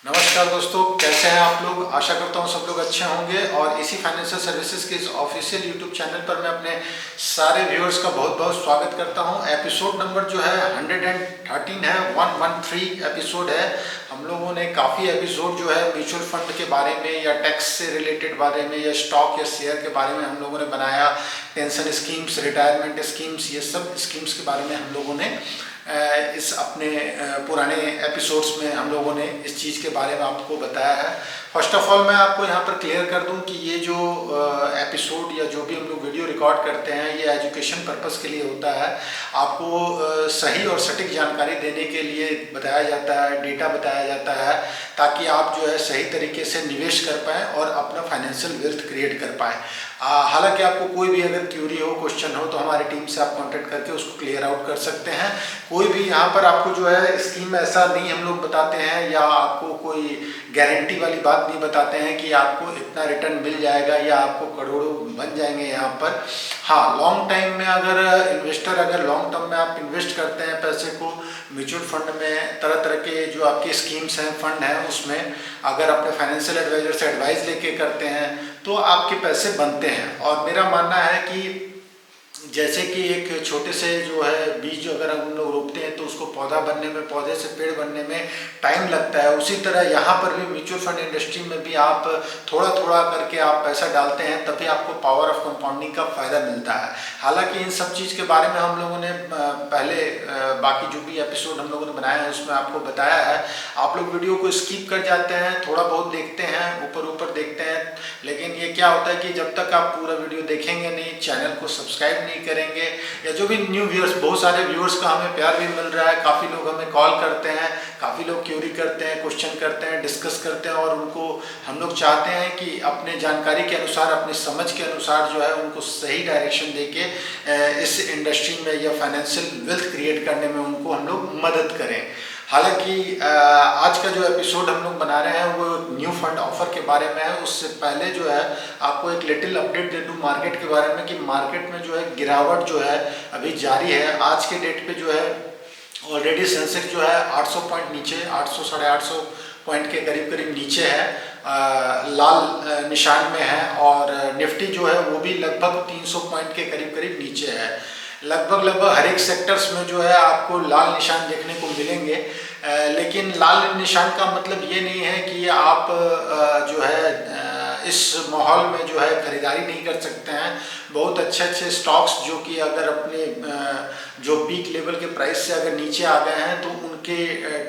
नमस्कार दोस्तों, कैसे हैं आप लोग। आशा करता हूं सब लोग अच्छे होंगे। और इसी फाइनेंशियल सर्विसेज के इस ऑफिशियल यूट्यूब चैनल पर मैं अपने सारे व्यूअर्स का बहुत बहुत स्वागत करता हूं। एपिसोड नंबर जो है 113 है, 113 एपिसोड है। हम लोगों ने काफ़ी एपिसोड जो है म्यूचुअल फंड के बारे में या टैक्स से रिलेटेड बारे में या स्टॉक या शेयर के बारे में हम लोगों ने बनाया। पेंशन स्कीम्स, रिटायरमेंट स्कीम्स, ये सब स्कीम्स के बारे में हम लोगों ने इस अपने पुराने एपिसोड्स में हम लोगों ने इस चीज़ के बारे में आपको बताया है। फर्स्ट ऑफ ऑल मैं आपको यहाँ पर क्लियर कर दूँ कि ये जो एपिसोड या जो भी हम लोग वीडियो रिकॉर्ड करते हैं ये एजुकेशन पर्पस के लिए होता है। आपको सही और सटीक जानकारी देने के लिए बताया जाता है, डेटा बताया जाता है, ताकि आप जो है सही तरीके से निवेश कर पाएँ और अपना फाइनेंशियल वेल्थ क्रिएट कर पाएँ। हालांकि आपको कोई भी अगर क्यूरी हो, क्वेश्चन हो, तो हमारी टीम से आप कांटेक्ट करके उसको क्लियर आउट कर सकते हैं। कोई भी यहाँ पर आपको जो है स्कीम ऐसा नहीं हम लोग बताते हैं या आपको कोई गारंटी वाली बात नहीं बताते हैं कि आपको इतना रिटर्न मिल जाएगा या आपको करोड़ों बन जाएंगे यहाँ पर। हाँ, लॉन्ग टाइम में अगर इन्वेस्टर अगर लॉन्ग टर्म में आप इन्वेस्ट करते हैं पैसे को म्यूचुअल फंड में, तरह तरह के जो आपके स्कीम्स हैं, फंड हैं, उसमें अगर अपने फाइनेंशियल एडवाइजर से एडवाइस लेके करते हैं तो आपके पैसे बनते हैं। और मेरा मानना है कि जैसे कि एक छोटे से जो है बीज अगर हम लोग रोपते हैं तो उसको पौधा बनने में, पौधे से पेड़ बनने में टाइम लगता है, उसी तरह यहाँ पर भी म्यूचुअल फंड इंडस्ट्री में भी आप थोड़ा थोड़ा करके आप पैसा डालते हैं तभी आपको पावर ऑफ कंपाउंडिंग का फायदा मिलता है। हालांकि इन सब चीज़ के बारे में हम लोगों ने पहले बाकी जो भी एपिसोड हम लोगों ने बनाया है उसमें आपको बताया है। आप लोग वीडियो को स्किप कर जाते हैं, थोड़ा बहुत देखते हैं, ऊपर ऊपर देखते हैं, लेकिन ये क्या होता है कि जब तक आप पूरा वीडियो देखेंगे नहीं, चैनल को सब्सक्राइब नहीं करेंगे, या जो भी न्यू व्यूअर्स, बहुत सारे व्यूअर्स का हमें प्यार भी मिल रहा है, काफ़ी लोग हमें कॉल करते हैं, काफ़ी लोग क्यूरी करते हैं, क्वेश्चन करते हैं, डिस्कस करते हैं, और उनको हम लोग चाहते हैं कि अपने जानकारी के अनुसार, अपनी समझ के अनुसार जो है उनको सही डायरेक्शन देके इस इंडस्ट्री में या फाइनेंशियल वेल्थ क्रिएट करने में उनको हम लोग मदद करें। हालांकि आज का जो एपिसोड हम लोग बना रहे हैं वो न्यू फंड ऑफर के बारे में है। उससे पहले जो है आपको एक लिटिल अपडेट दे दूं मार्केट के बारे में कि मार्केट में जो है गिरावट जो है अभी जारी है। आज के डेट पे जो है ऑलरेडी सेंसेक्स जो है 800 पॉइंट नीचे, 800 साढ़े 800 पॉइंट के करीब करीब नीचे है, लाल निशान में है। और निफ्टी जो है वो भी लगभग 300 पॉइंट के करीब करीब नीचे है। लगभग हर एक सेक्टर्स में जो है आपको लाल निशान देखने को मिलेंगे। लेकिन लाल निशान का मतलब ये नहीं है कि आप जो है इस माहौल में जो है खरीदारी नहीं कर सकते हैं। बहुत अच्छे अच्छे स्टॉक्स जो कि अगर अपने जो पीक लेवल के प्राइस से अगर नीचे आ गए हैं तो उनके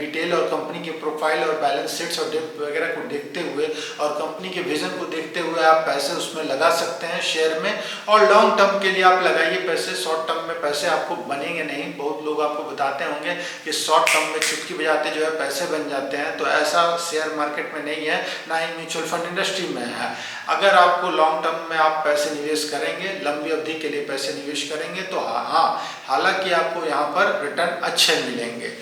डिटेल और कंपनी के प्रोफाइल और बैलेंस शीट्स और डेट वगैरह को देखते हुए और कंपनी के विजन को देखते हुए आप पैसे उसमें लगा सकते हैं शेयर में। और लॉन्ग टर्म के लिए आप लगाइए पैसे, शॉर्ट टर्म में पैसे आपको बनेंगे नहीं। बहुत लोग आपको बताते होंगे कि शॉर्ट टर्म में चुटकी बजाते जो है पैसे बन जाते हैं, तो ऐसा शेयर मार्केट में नहीं है, ना ही म्यूचुअल फंड इंडस्ट्री में है। अगर आपको लॉन्ग टर्म में आप पैसे निवेश करेंगे, लंबी अवधि के लिए पैसे निवेश करेंगे तो हाँ, हालांकि आपको यहाँ पर रिटर्न अच्छे मिलेंगे।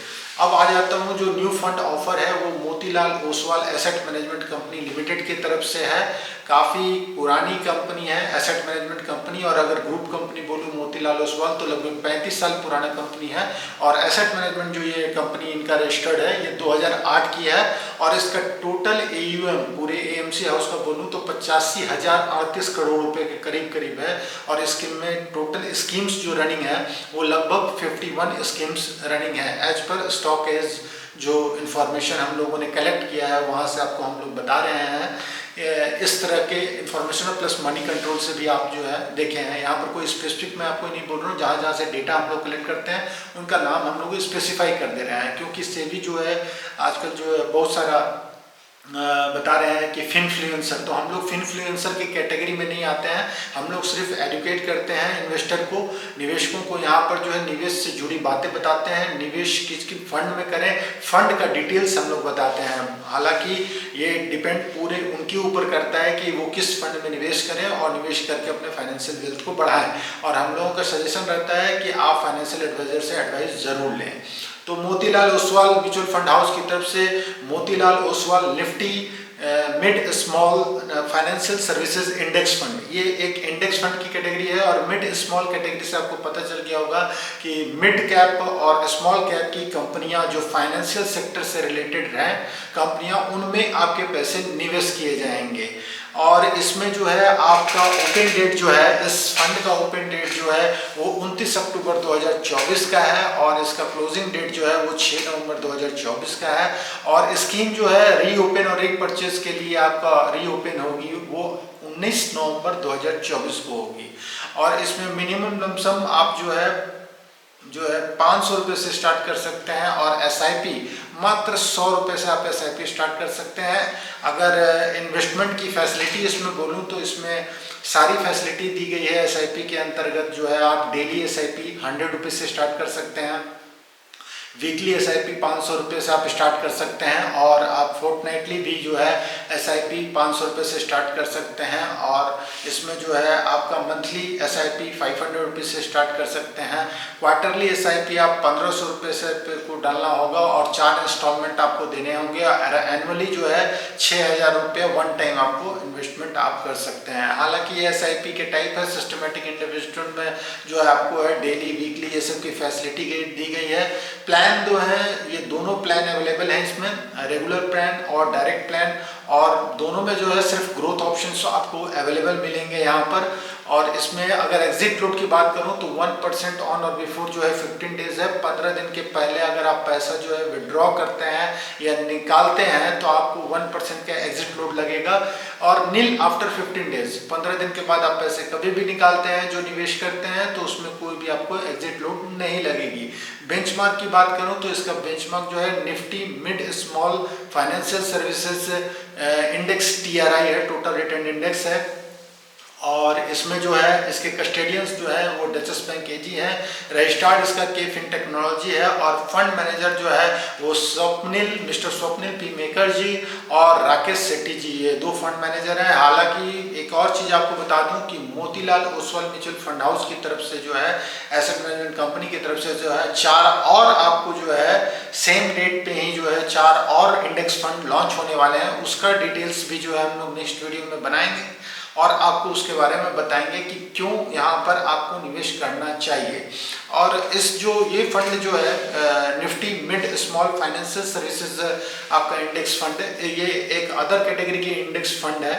अब आ जाता हूँ, जो न्यू फंड ऑफर है वो Motilal Oswal asset management company limited की तरफ से है। काफ़ी पुरानी कंपनी है एसेट मैनेजमेंट कंपनी, और अगर ग्रुप कंपनी बोलूँ मोतीलाल ओसवाल तो लगभग 35 साल पुराना कंपनी है। और एसेट मैनेजमेंट जो ये कंपनी इनका रजिस्टर्ड है ये 2008 की है। और इसका टोटल AUM पूरे AMC हाउस का बोलूँ तो 85,038 करोड़ रुपए के करीब करीब है। और इसके में टोटल स्कीम्स जो रनिंग है वो लगभग 51 स्कीम्स रनिंग है। एज पर स्टॉक एज जो इन्फॉर्मेशन हम लोगों ने कलेक्ट किया है वहाँ से आपको हम लोग बता रहे हैं। इस तरह के इन्फॉर्मेशन प्लस मनी कंट्रोल से भी आप जो है देखे हैं। यहाँ पर कोई स्पेसिफिक मैं आपको नहीं बोल रहा हूँ, जहाँ जहाँ से डेटा हम लोग कलेक्ट करते हैं उनका नाम हम लोग स्पेसिफाई कर दे रहे हैं, क्योंकि इससे भी जो है आजकल जो है बहुत सारा बता रहे हैं कि फिनफ्लुएंसर, तो हम लोग फिनफ्लुएंसर की कैटेगरी में नहीं आते हैं। हम लोग सिर्फ एडुकेट करते हैं इन्वेस्टर को, निवेशकों को। यहाँ पर जो है निवेश से जुड़ी बातें बताते हैं, निवेश किस किस फंड में करें, फंड का डिटेल्स हम लोग बताते हैं। हालांकि ये डिपेंड पूरे उनके ऊपर करता है कि वो किस फंड में निवेश करें और निवेश करके अपने फाइनेंशियल वेल्थ को बढ़ाएं। और हम लोगों का सजेशन रहता है कि आप फाइनेंशियल एडवाइजर से एडवाइस ज़रूर लें। तो Motilal Oswal mutual fund house की तरफ से Motilal Oswal Nifty mid small financial services index fund, ये एक इंडेक्स फंड की कैटेगरी है। और मिड स्मॉल कैटेगरी से आपको पता चल गया होगा कि मिड कैप और स्मॉल कैप की कंपनियां जो फाइनेंशियल सेक्टर से रिलेटेड हैं कंपनियां, उनमें आपके पैसे निवेश किए जाएंगे। और इसमें जो है आपका ओपन डेट जो है, इस फंड का ओपन डेट जो है वो 29 अक्टूबर 2024 का है और इसका क्लोजिंग डेट जो है वो 6 नवंबर 2024 का है। और स्कीम जो है रीओपन और रीपरचेज के लिए आपका रीओपन होगी वो 19 नवंबर 2024 को होगी। और इसमें मिनिमम लमसम आप जो है 500 रुपये से स्टार्ट कर सकते हैं और एसआईपी मात्र 100 रुपये से आप एसआईपी स्टार्ट कर सकते हैं। अगर इन्वेस्टमेंट की फैसिलिटी इसमें बोलूँ तो इसमें सारी फैसिलिटी दी गई है। एसआईपी के अंतर्गत जो है आप डेली एसआईपी 100 रुपये से स्टार्ट कर सकते हैं, वीकली एसआईपी 500 रुपये से आप स्टार्ट कर सकते हैं और आप फोर्टनाइटली भी जो है एसआईपी 500 रुपये से स्टार्ट कर सकते हैं। और इसमें जो है आपका मंथली एसआईपी 500 रुपये से स्टार्ट कर सकते हैं। क्वार्टरली एसआईपी आप 1500 रुपये से को डालना होगा और 4 इंस्टॉलमेंट आपको देने होंगे। और एनुअली जो है 6000 रुपये वन टाइम आपको इन्वेस्टमेंट आप कर सकते हैं। हालांकि ये एसआईपी के टाइप है, सिस्टमेटिक इन्वेस्टमेंट में जो है आपको है डेली वीकली ये सब की फैसिलिटी दी गई है। प्लान जो है ये दोनों प्लान अवेलेबल है इसमें, रेगुलर प्लान और डायरेक्ट प्लान, और दोनों में जो है सिर्फ ग्रोथ ऑप्शंस आपको अवेलेबल मिलेंगे यहाँ पर। और इसमें अगर एग्जिट लोड की बात करूँ तो 1% ऑन और बिफोर जो है 15 डेज है। 15 दिन के पहले अगर आप पैसा जो है विड्रॉ करते हैं या निकालते हैं तो आपको 1% का एग्जिट लोड लगेगा और नील आफ्टर 15 डेज, 15 दिन के बाद आप पैसे कभी भी निकालते हैं जो निवेश करते हैं तो उसमें कोई भी आपको एग्जिट लोड नहीं लगेगी। बेंचमार्क की बात करूं तो इसका बेंचमार्क जो है Nifty mid small financial services index TRI है, टोटल रिटर्न इंडेक्स है। और इसमें जो है इसके कस्टोडियंस जो है वो डचेस बैंक AG है, रजिस्ट्रार इसका KFin टेक्नोलॉजी है और फंड मैनेजर जो है वो मिस्टर स्वप्निल P मेकर जी और राकेश सेट्टी जी, ये 2 फंड मैनेजर हैं। हालांकि एक और चीज़ आपको बता दूं कि Motilal Oswal mutual fund house की तरफ से जो है एसेट मैनेजमेंट कंपनी की तरफ से जो है 4 और आपको जो है सेम डेट पे ही जो है 4 और इंडेक्स फंड लॉन्च होने वाले हैं। उसका डिटेल्स भी जो है हम लोग नेक्स्ट वीडियो में बनाएंगे और आपको उसके बारे में बताएंगे कि क्यों यहाँ पर आपको निवेश करना चाहिए। और इस जो ये फंड जो है Nifty mid small financial services आपका इंडेक्स फंड, ये एक अदर कैटेगरी की इंडेक्स फंड है,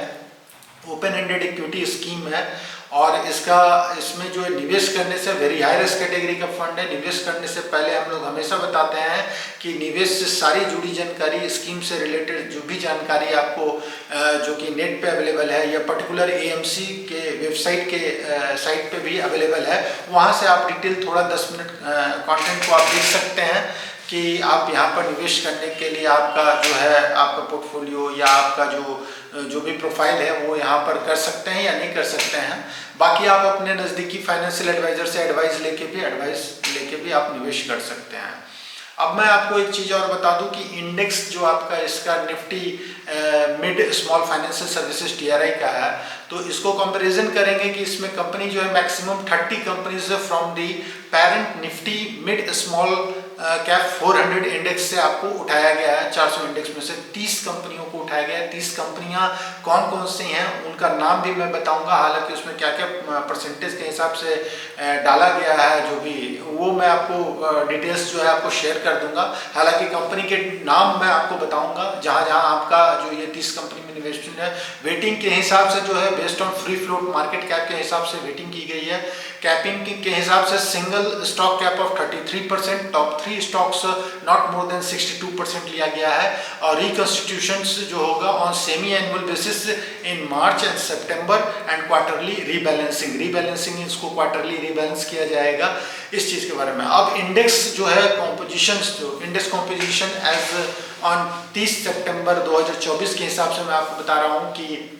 ओपन एंडेड इक्विटी स्कीम है। और इसमें जो है निवेश करने से वेरी हाई रिस्क कैटेगरी का फंड है। निवेश करने से पहले हम लोग हमेशा बताते हैं कि निवेश से सारी जुड़ी जानकारी, स्कीम से रिलेटेड जो भी जानकारी आपको जो कि नेट पे अवेलेबल है या पर्टिकुलर AMC के वेबसाइट के साइट पे भी अवेलेबल है, वहाँ से आप डिटेल थोड़ा 10 मिनट कंटेंट को आप देख सकते हैं कि आप यहाँ पर निवेश करने के लिए आपका जो है आपका पोर्टफोलियो या आपका जो भी प्रोफाइल है वो यहाँ पर कर सकते हैं या नहीं कर सकते हैं। बाकी आप अपने नज़दीकी फाइनेंशियल एडवाइजर से एडवाइस लेके भी आप निवेश कर सकते हैं। अब मैं आपको एक चीज़ और बता दूं कि इंडेक्स जो आपका इसका Nifty mid small financial services TRI का है, तो इसको कंपैरिजन करेंगे कि इसमें कंपनी जो है maximum 30 companies from the parent Nifty mid small cap 400 index से आपको उठाया गया है। 400 इंडेक्स में से 30 कंपनियों को उठाया गया है। 30 कंपनियां कौन कौन सी हैं उनका नाम भी मैं बताऊंगा, हालांकि उसमें क्या क्या परसेंटेज के हिसाब से डाला गया है जो भी वो मैं आपको डिटेल्स जो है आपको शेयर कर दूंगा। हालांकि कंपनी के नाम मैं आपको बताऊंगा जहां जहां आपका जो ये 30 कंपनी में इन्वेस्टमेंट है। वेटिंग के हिसाब से जो है based on free float market cap के हिसाब से वेटिंग की गई है। कैपिंग के हिसाब से single stock cap of 33%, top 3 stocks not more than 62% लिया गया है। और रिकॉन्स्टिट्यूशन जो होगा on semi annual basis in March and September and quarterly rebalancing इसको क्वार्टरली रीबैलेंस किया जाएगा, इस चीज़ के बारे में। अब इंडेक्स जो है कॉम्पोजिशन, जो इंडेक्स कॉम्पोजिशन एज ऑन 30 सितंबर 2024 के हिसाब से मैं आपको बता रहा हूँ कि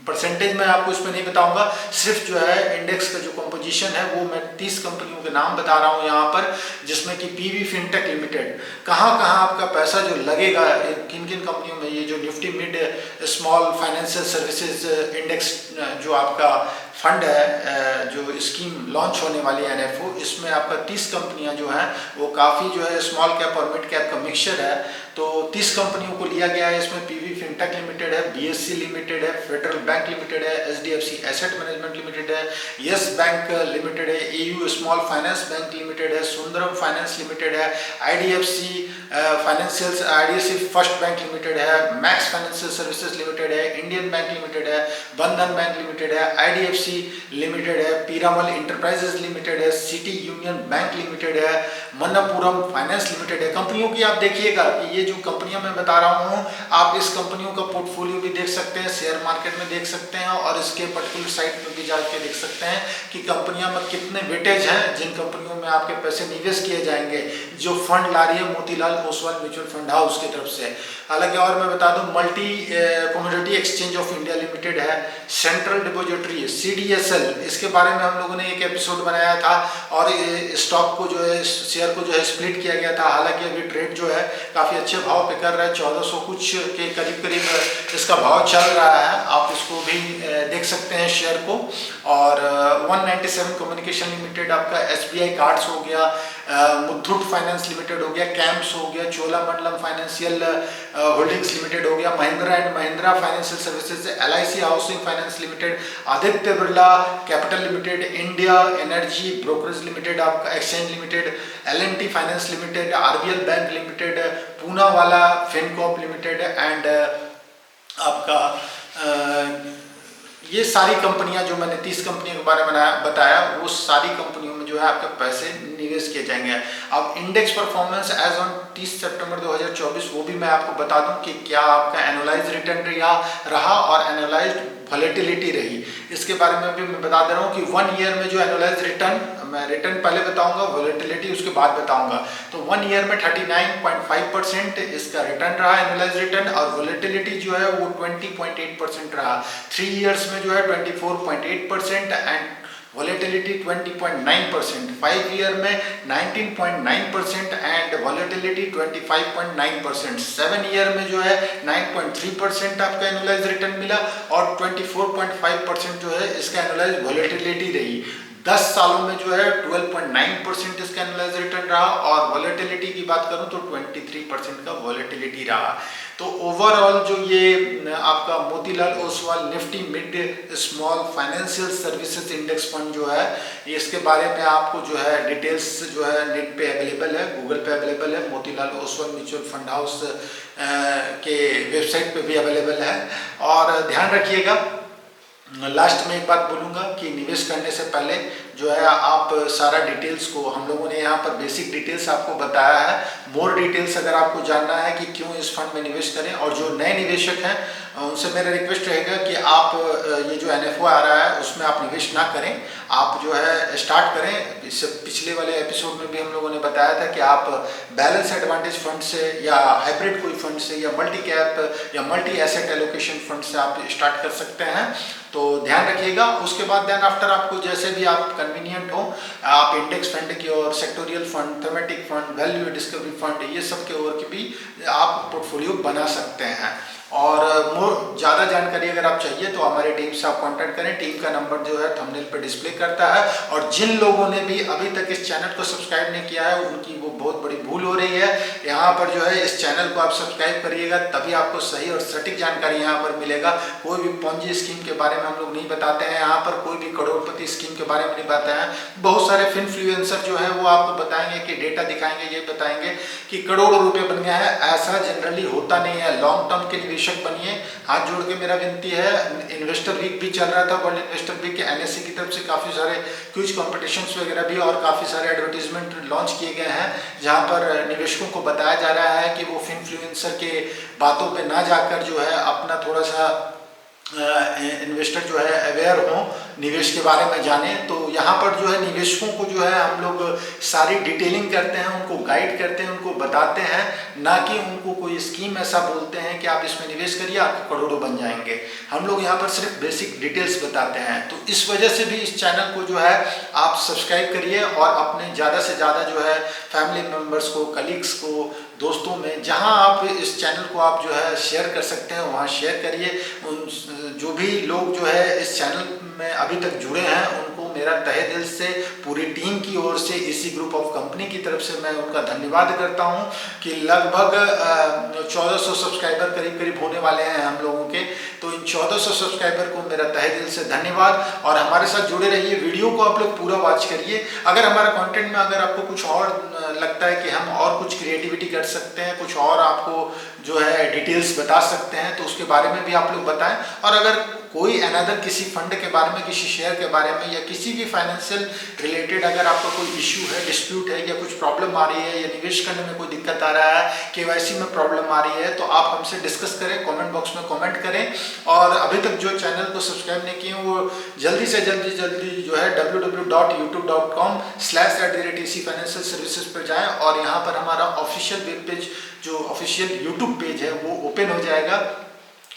परसेंटेज मैं आपको इसमें नहीं बताऊंगा, सिर्फ जो है इंडेक्स का जो कंपोजिशन है वो मैं 30 कंपनियों के नाम बता रहा हूं यहाँ पर, जिसमें कि पीवी फिनटेक लिमिटेड, कहाँ कहाँ आपका पैसा जो लगेगा, किन किन कंपनियों में, ये जो Nifty mid small financial services index जो आपका फंड है, जो स्कीम लॉन्च होने वाली है एनएफओ, इसमें आपका 30 कंपनियां जो हैं वो काफ़ी जो है स्मॉल कैप और मिड कैप का मिक्सचर है। तो 30 कंपनियों को लिया गया है। इसमें पीवी फिनटेक लिमिटेड है, बीएससी लिमिटेड है, फेडरल बैंक लिमिटेड है, एचडीएफसी एसेट मैनेजमेंट लिमिटेड है, यस बैंक लिमिटेड है, AU small finance bank limited है, सुंदरम फाइनेंस लिमिटेड है, IDFC IDFC first bank limited है, मैक्स फाइनेंशियल सर्विसेज लिमिटेड है, Indian bank limited है, बंधन बैंक लिमिटेड है, आईडीएफसी लिमिटेड है, पीरामल इंटरप्राइजेज लिमिटेड है, सिटी यूनियन बैंक लिमिटेड है, मनप्पुरम फाइनेंस लिमिटेड है। कंपनियों की आप देखिएगा कि ये जो कंपनियां मैं बता रहा हूं, आप इस कंपनियों का पोर्टफोलियो भी देख सकते हैं, शेयर मार्केट में देख सकते हैं, और इसके पर्टिकुलर साइट में भी जाके देख सकते हैं कि कंपनियां में कितने वेटेज हैं, जिन कंपनियों में आपके पैसे निवेश किए जाएंगे, जो फंड ला रही है Motilal Oswal mutual fund house की तरफ से। हालांकि और मैं बता दूं, multi commodity exchange of India limited है, सेंट्रल डिपॉजिटरी सीडीएसएल, इसके बारे में हम लोगों ने एक एपिसोड बनाया था, और स्टॉक को जो है, शेयर को जो है स्प्लिट किया गया था। हालांकि अभी ट्रेड जो है काफ़ी अच्छे भाव पे कर रहा है, 1400 कुछ के करीब करीब इसका भाव चल रहा है, आप इसको भी देख सकते हैं शेयर को। और 197 कम्युनिकेशन लिमिटेड आपका, एसबीआई कार्ड्स हो गया, मुथूट फाइनेंस लिमिटेड हो गया, कैंप्स हो गया, चोलामंडलम फाइनेंशियल होल्डिंग्स लिमिटेड हो गया, Mahindra and Mahindra financial services, LIC housing finance limited, Aditya Birla capital limited, India energy brokerage limited आपका, exchange limited, LNT finance limited, RBL bank limited, Poonawalla Fincorp limited, and आपका ये सारी कंपनियां जो मैंने 30 कंपनियों के बारे में बताया, वो सारी कंपनियों में जो है आपके पैसे निवेश किए जाएंगे। अब इंडेक्स परफॉर्मेंस एज ऑन 30 सितंबर 2024, वो भी मैं आपको बता दूं कि क्या आपका एनुअलाइज रिटर्न रहा और एनुअलाइज वॉलेटिलिटी रही, इसके बारे में भी मैं बता दे रहा हूँ कि 1 ईयर में जो एनुअलाइज रिटर्न, मैं रिटर्न पहले बताऊंगा, वॉलेटिलिटी उसके बाद बताऊंगा। तो 1 ईयर में 39.5% इसका रिटर्न रहा, एनुअलाइज रिटर्न, और वॉलेटिलिटी जो है वो 20.8% रहा। 3 ईयर्स में जो है 24.8% एंड वॉलेटिलिटी 20.9%, 5 ईयर में 19.9% एंड वॉलेटिलिटी 25.9%, 7 ईयर में जो है 9.3% आपका एनुअलाइज रिटर्न मिला, और 24.5% जो है इसका एनुअलाइज वॉलेटिलिटी रही। 10 सालों में जो है 12.9% इसका एनुअलाइज रिटर्न रहा, और वॉलेटिलिटी की बात करूं तो 23% का वॉलेटिलिटी रहा। तो ओवरऑल जो ये आपका Motilal Oswal Nifty mid small financial services index fund जो है, इसके बारे में आपको जो है डिटेल्स जो है नेट पे अवेलेबल है, गूगल पे अवेलेबल है, Motilal Oswal mutual fund house के वेबसाइट पे भी अवेलेबल है। और ध्यान रखिएगा, लास्ट में एक बात बोलूँगा कि निवेश करने से पहले जो है आप सारा डिटेल्स को, हम लोगों ने यहाँ पर बेसिक डिटेल्स आपको बताया है, मोर डिटेल्स अगर आपको जानना है कि क्यों इस फंड में निवेश करें, और जो नए निवेशक हैं उनसे मेरा रिक्वेस्ट रहेगा कि आप ये जो एनएफओ आ रहा है उसमें आप निवेश ना करें, आप जो है स्टार्ट करें। इससे पिछले वाले एपिसोड में भी हम लोगों ने बताया था कि आप बैलेंस एडवांटेज फंड से, या हाइब्रिड कोई फंड से, या मल्टी कैप या मल्टी एसेट एलोकेशन फंड से आप स्टार्ट कर सकते हैं। तो ध्यान रखिएगा। उसके बाद देन आफ्टर आपको जैसे भी आप कन्वीनियंट हो, आप इंडेक्स फंड की और sectoral fund, thematic fund, value discovery fund, ये सब के ओर की भी आप पोर्टफोलियो बना सकते हैं। और ज़्यादा जानकारी अगर आप चाहिए तो हमारी टीम से आप कांटेक्ट करें। टीम का नंबर जो है थंबनेल पे डिस्प्ले करता है। और जिन लोगों ने भी अभी तक इस चैनल को सब्सक्राइब नहीं किया है उनकी वो बहुत बड़ी भूल हो रही है। यहाँ पर जो है इस चैनल को आप सब्सक्राइब करिएगा, तभी आपको सही और सटीक जानकारी यहाँ पर मिलेगा। कोई भी पॉन्जी स्कीम के बारे में हम लोग नहीं बताते हैं, यहाँ पर कोई भी करोड़पति स्कीम के बारे में नहीं बताते हैं। बहुत सारे इन्फ्लुएंसर जो है वो आपको बताएंगे कि डेटा दिखाएंगे, ये बताएंगे कि करोड़ों रुपए बन गया है, ऐसा जनरली होता नहीं है। लॉन्ग टर्म के निवेशक बनिए। हाथ जोड़ के मेरा विनती है, इन्वेस्टर वीक भी चल रहा था, वर्ल्ड इन्वेस्टर वीक के एनएससी की तरफ से काफ़ी सारे क्विज कॉम्पिटिशंस वगैरह भी और काफ़ी सारे एडवर्टीजमेंट लॉन्च किए गए हैं, जहाँ पर निवेशकों को बताया जा रहा है कि वो इन्फ्लुएंसर के बातों पे ना जाकर जो है अपना थोड़ा सा इन्वेस्टर जो है अवेयर हों, निवेश के बारे में जाने। तो यहाँ पर जो है निवेशकों को जो है हम लोग सारी डिटेलिंग करते हैं, उनको गाइड करते हैं, उनको बताते हैं, ना कि उनको कोई स्कीम ऐसा बोलते हैं कि आप इसमें निवेश करिए आपके करोड़ों बन जाएंगे। हम लोग यहाँ पर सिर्फ बेसिक डिटेल्स बताते हैं। तो इस वजह से भी इस चैनल को जो है आप सब्सक्राइब करिए और अपने ज़्यादा से ज़्यादा जो है फैमिली मेम्बर्स को, कलीग्स को, दोस्तों में, जहां आप इस चैनल को आप जो है शेयर कर सकते हैं वहां शेयर करिए। उन जो भी लोग जो है इस चैनल में अभी तक जुड़े हैं उनको मेरा तहे दिल से पूरी टीम की ओर से इसी ग्रुप ऑफ कंपनी की तरफ से मैं उनका धन्यवाद करता हूं कि लगभग 1400 सब्सक्राइबर करीब करीब होने वाले हैं हम लोगों के। तो इन 1400 सब्सक्राइबर को मेरा तहे दिल से धन्यवाद और हमारे साथ जुड़े रहिए। वीडियो को आप लोग पूरा वॉच करिए। अगर हमारा कंटेंट में अगर आपको कुछ और लगता है कि हम और कुछ क्रिएटिविटी कर सकते हैं, कुछ और आपको जो है डिटेल्स बता सकते हैं, तो उसके बारे में भी आप लोग बताएं। और अगर कोई अनदर किसी फंड के बारे में, किसी शेयर के बारे में या किसी भी फाइनेंशियल रिलेटेड अगर आपका कोई इश्यू है, डिस्प्यूट है या कुछ प्रॉब्लम आ रही है या निवेश करने में कोई दिक्कत आ रहा है, केवाईसी में प्रॉब्लम आ रही है, तो आप हमसे डिस्कस करें, कमेंट बॉक्स में कमेंट करें। और अभी तक जो चैनल को सब्सक्राइब नहीं किए वो जल्दी से जल्दी जो है www.youtube.com/@ec फाइनेंशियल सर्विसेज पर जाएं और यहाँ पर हमारा ऑफिशियल वेब पेज, जो ऑफिशियल यूट्यूब पेज है वो ओपन हो जाएगा।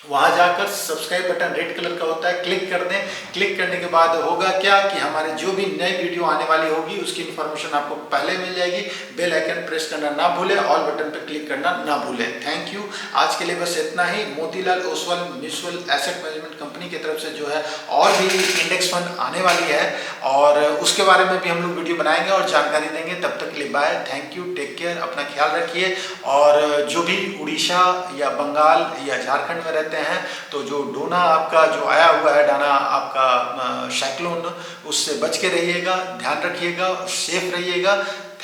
वहाँ जाकर सब्सक्राइब बटन रेड कलर का होता है, क्लिक कर दें। क्लिक करने के बाद होगा क्या कि हमारे जो भी नई वीडियो आने वाली होगी उसकी इन्फॉर्मेशन आपको पहले मिल जाएगी। बेल आइकन प्रेस करना ना भूलें, ऑल बटन पर क्लिक करना ना भूलें। Thank you. आज के लिए बस इतना ही। Motilal Oswal mutual asset management company की तरफ से जो है और भी इंडेक्स फंड आने वाली है और उसके बारे में भी हम लोग वीडियो बनाएंगे और जानकारी देंगे। तब तक के लिए bye, thank you, take care, अपना ख्याल रखिए। और जो भी उड़ीसा या बंगाल या झारखंड में रहते हैं तो जो डोना आपका जो आया हुआ है, डाना आपका साइक्लोन, उससे बच के रहिएगा, ध्यान रखिएगा, सेफ रहिएगा।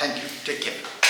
Thank you, take care.